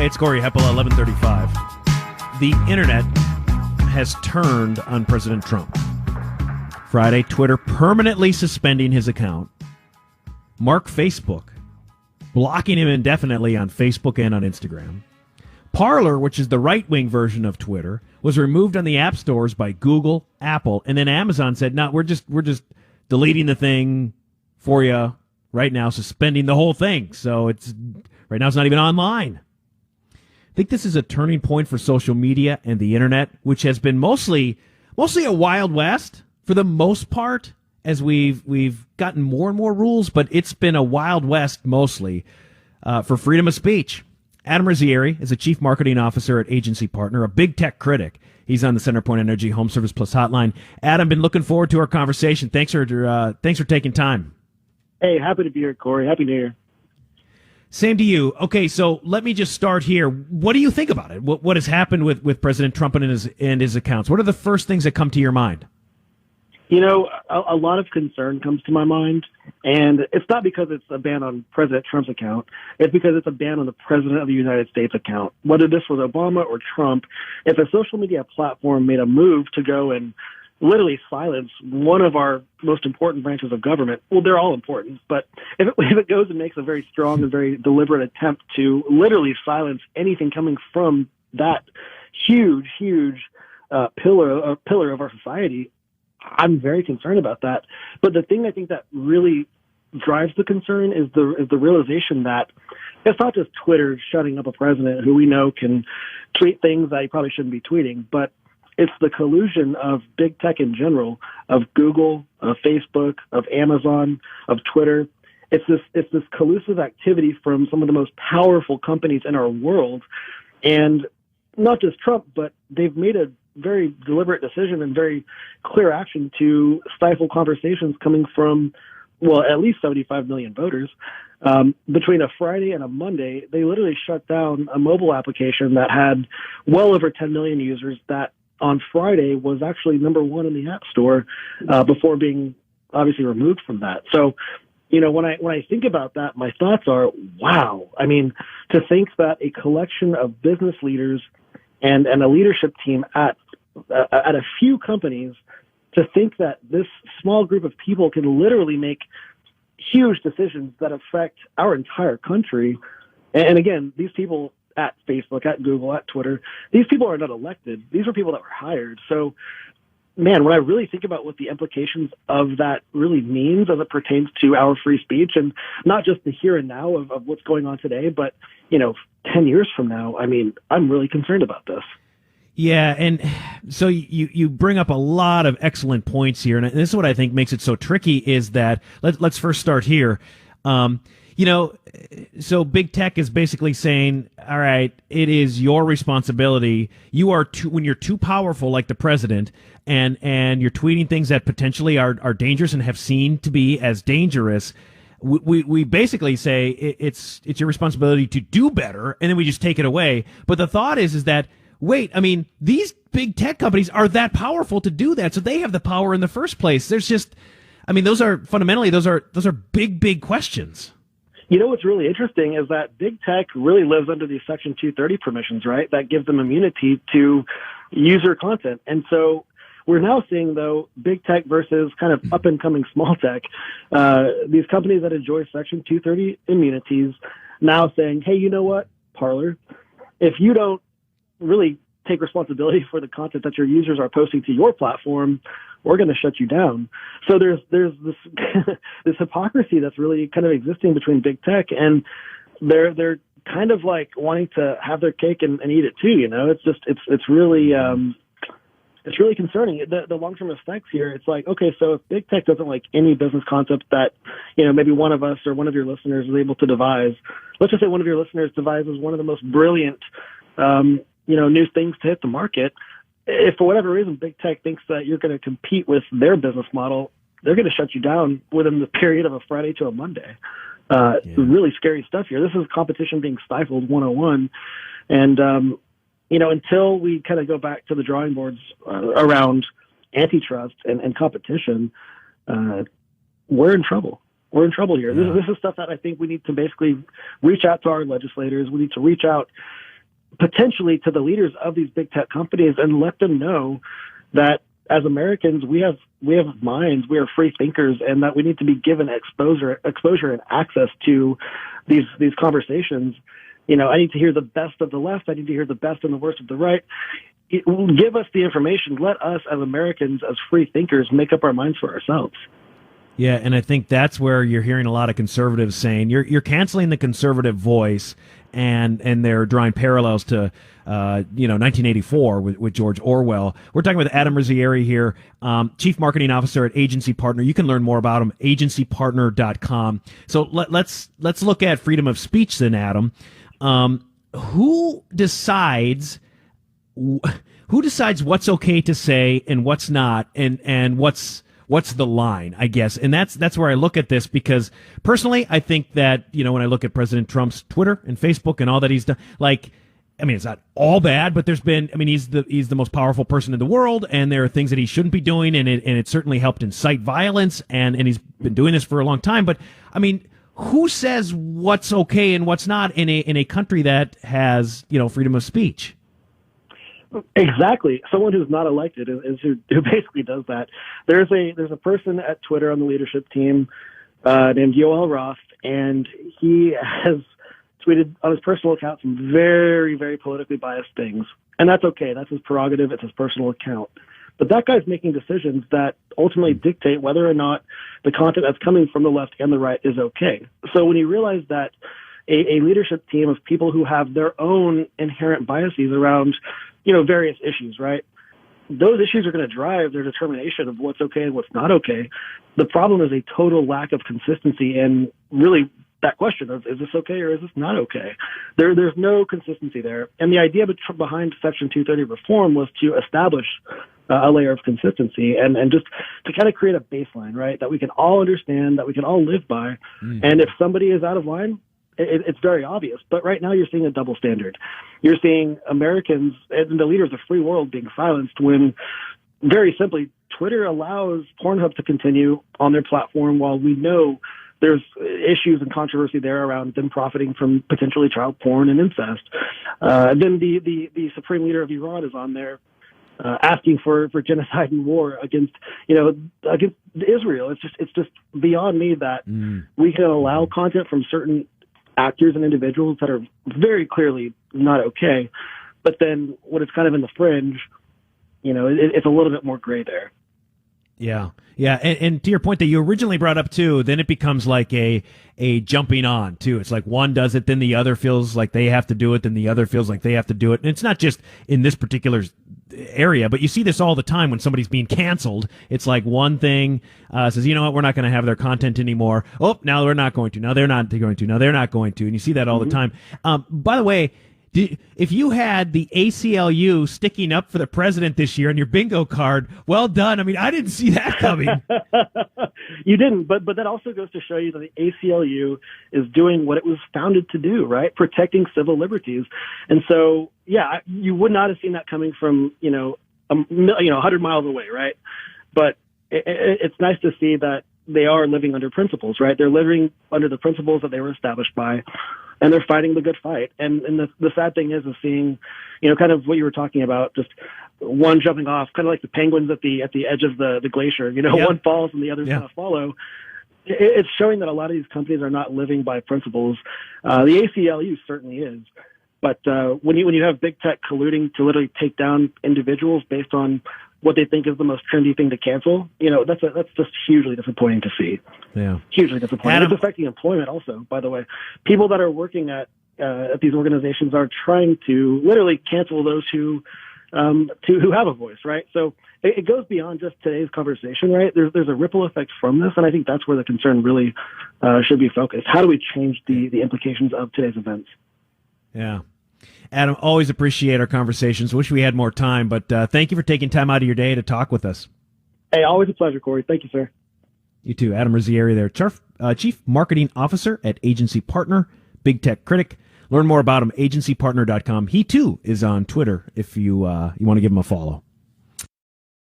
It's Cory, Hepola, 1135. The internet has turned on President Trump. Friday, Twitter permanently suspending his account. Mark Facebook, blocking him indefinitely on Facebook and on Instagram. Parler, which is the right-wing version of Twitter, was removed on the app stores by Google, Apple, and then Amazon said, "No, we're just deleting the thing for you right now, suspending the whole thing." So it's right now it's not even online. I think this is a turning point for social media and the internet, which has been mostly a Wild West for the most part, as we've gotten more and more rules, but it's been a Wild West mostly for freedom of speech. Adam Rizzieri is a chief marketing officer at Agency Partner, a big tech critic. He's on the CenterPoint Energy Home Service Plus hotline. Adam, been looking forward to our conversation. Thanks for taking time. Hey, happy to be here, Cory. Happy New Year. Same to you. Okay, so let me just start here. What do you think about it? What has happened with President Trump and his accounts? What are the first things that come to your mind? You know, a lot of concern comes to my mind, and it's not because it's a ban on President Trump's account. It's because it's a ban on the President of the United States account. Whether this was Obama or Trump, if a social media platform made a move to go and literally silence one of our most important branches of government, well, they're all important, but if it goes and makes a very strong and very deliberate attempt to literally silence anything coming from that huge pillar of our society, I'm very concerned about that. But the thing I think that really drives the concern is the realization that it's not just Twitter shutting up a president who we know can tweet things that he probably shouldn't be tweeting, but it's the collusion of big tech in general, of Google, of Facebook, of Amazon, of Twitter. It's this collusive activity from some of the most powerful companies in our world. And not just Trump, but they've made a very deliberate decision and very clear action to stifle conversations coming from, well, at least 75 million voters. Between a Friday and a Monday, they literally shut down a mobile application that had well over 10 million users that on Friday was actually number one in the App Store before being obviously removed from that. So, you know, when I think about that, my thoughts are, wow. I mean, to think that a collection of business leaders and a leadership team at a few companies, to think that this small group of people can literally make huge decisions that affect our entire country. And again, these people at Facebook, at Google, at Twitter, these people are not elected. These are people that were hired. So, man, when I really think about what the implications of that really means as it pertains to our free speech, and not just the here and now of what's going on today, but, 10 years from now, I mean, I'm really concerned about this. Yeah, and so you bring up a lot of excellent points here, and this is what I think makes it so tricky is that, let's first start here. So big tech is basically saying, all right, it is your responsibility. You are when you're too powerful, like the president, and you're tweeting things that potentially are dangerous and have seen to be as dangerous. We basically say it's your responsibility to do better, and then we just take it away. But the thought is that, wait, I mean, these big tech companies are that powerful to do that, so they have the power in the first place. There's just, I mean, those are big questions. You know what's really interesting is that big tech really lives under these Section 230 permissions, right? That gives them immunity to user content. And so we're now seeing, though, big tech versus kind of up-and-coming small tech, these companies that enjoy Section 230 immunities now saying, hey, you know what, Parler, if you don't really take responsibility for the content that your users are posting to your platform, we're going to shut you down. So there's this this hypocrisy that's really kind of existing between big tech, and they're kind of like wanting to have their cake and eat it too. It's really concerning. The long-term effects here, it's like, okay, so if big tech doesn't like any business concept that, maybe one of us or one of your listeners is able to devise, let's just say one of your listeners devises one of the most brilliant, new things to hit the market. If for whatever reason big tech thinks that you're going to compete with their business model, they're going to shut you down within the period of a Friday to a Monday. It's really scary stuff here. This is competition being stifled 101. And, until we kind of go back to the drawing boards around antitrust and competition, we're in trouble. We're in trouble here. This is stuff that I think we need to basically reach out to our legislators. We need to reach out potentially to the leaders of these big tech companies and let them know that as Americans, we have minds, we are free thinkers, and that we need to be given exposure and access to these conversations. I need to hear the best of the left. I need to hear the best and the worst of the right. Give us the information. Let us, as Americans, as free thinkers, make up our minds for ourselves. Yeah, and I think that's where you're hearing a lot of conservatives saying you're canceling the conservative voice, and they're drawing parallels to 1984 with George Orwell. We're talking with Adam Rizzieri here, Chief Marketing Officer at Agency Partner. You can learn more about him, agencypartner.com. So let's look at freedom of speech then, Adam. Who decides what's okay to say and what's not, and what's the line, I guess? And that's where I look at this, because personally, I think that, when I look at President Trump's Twitter and Facebook and all that he's done, it's not all bad, but there's been, he's the most powerful person in the world, and there are things that he shouldn't be doing, and it certainly helped incite violence, and he's been doing this for a long time. But who says what's okay and what's not in a country that has, freedom of speech? Exactly. Someone who's not elected is who basically does that. There's a person at Twitter on the leadership team named Yoel Roth, and he has tweeted on his personal account some very, very politically biased things. And that's okay. That's his prerogative. It's his personal account. But that guy's making decisions that ultimately dictate whether or not the content that's coming from the left and the right is okay. So when you realize that a leadership team of people who have their own inherent biases around various issues, right? Those issues are going to drive their determination of what's okay and what's not okay. The problem is a total lack of consistency in really that question of, is this okay or is this not okay? There's no consistency there. And the idea behind Section 230 reform was to establish a layer of consistency and just to kind of create a baseline, right? That we can all understand, that we can all live by. And if somebody is out of line, it's very obvious. But right now you're seeing a double standard. You're seeing Americans and the leaders of the free world being silenced when, very simply, Twitter allows Pornhub to continue on their platform while we know there's issues and controversy there around them profiting from potentially child porn and incest. Then the supreme leader of Iran is on there asking for genocide and war against Israel. It's just beyond me that we can allow content from certain actors and individuals that are very clearly not okay, but then when it's kind of in the fringe, it's a little bit more gray there. Yeah. And to your point that you originally brought up too, then it becomes like a jumping on too. It's like one does it, then the other feels like they have to do it, then the other feels like they have to do it. And it's not just in this particular area, but you see this all the time when somebody's being canceled. It's like one thing says, you know what, we're not going to have their content anymore. Oh, now we're not going to. Now they're not going to. Now they're not going to. And you see that all the time. By the way, if you had the ACLU sticking up for the president this year on your bingo card, well done. I didn't see that coming. You didn't, but that also goes to show you that the ACLU is doing what it was founded to do, right? Protecting civil liberties. And so, yeah, you would not have seen that coming from, 100 miles away, right? But it's nice to see that they are living under principles, right? They're living under the principles that they were established by, and they're fighting the good fight. And the sad thing is seeing, kind of what you were talking about, just one jumping off, kind of like the penguins at the edge of the glacier. One falls and the others kind of follow. It's showing that a lot of these companies are not living by principles. The ACLU certainly is. But when you have big tech colluding to literally take down individuals based on what they think is the most trendy thing to cancel, that's just hugely disappointing to see. Yeah, hugely disappointing. It's affecting employment also, by the way. People that are working at these organizations are trying to literally cancel those who have a voice, right? So it goes beyond just today's conversation, right? There's a ripple effect from this, and I think that's where the concern really should be focused. How do we change the implications of today's events? Yeah. Adam, always appreciate our conversations. Wish we had more time, but thank you for taking time out of your day to talk with us. Hey, always a pleasure, Cory. Thank you, sir. You too. Adam Rizzieri there, Chief Marketing Officer at Agency Partner, Big Tech Critic. Learn more about him, agencypartner.com. He, too, is on Twitter if you want to give him a follow.